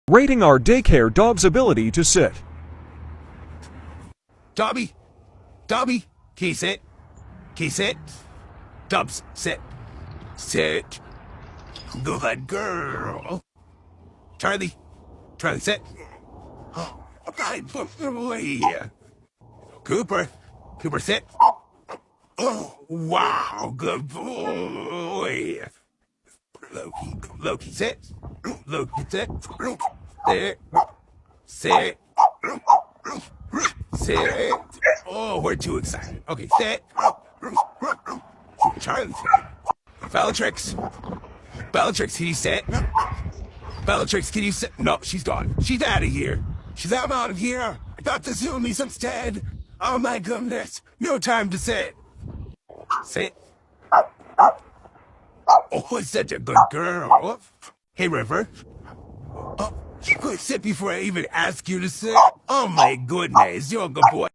Rating our daycare dog's ability to sit. Dobby, Dobby, can you sit? Can you sit? Dubs, sit. Sit. Good girl. Charlie, Charlie, sit. Oh, away. Cooper, Cooper, sit. Oh, wow, good boy. Loki, Loki, sit. Loki, sit. Sit. Sit. Sit. Oh, we're too excited. Okay, sit. Charlie, Bellatrix. Bellatrix, can you sit? Bellatrix, can you sit? No, she's gone. She's out of here. She's out of here. I thought the Zoomies instead. Oh my goodness. No time to sit. Sit. Oh, such a good girl. Hey, River. Oh, quick, sit before I even ask you to sit. Oh my goodness, you're a good boy.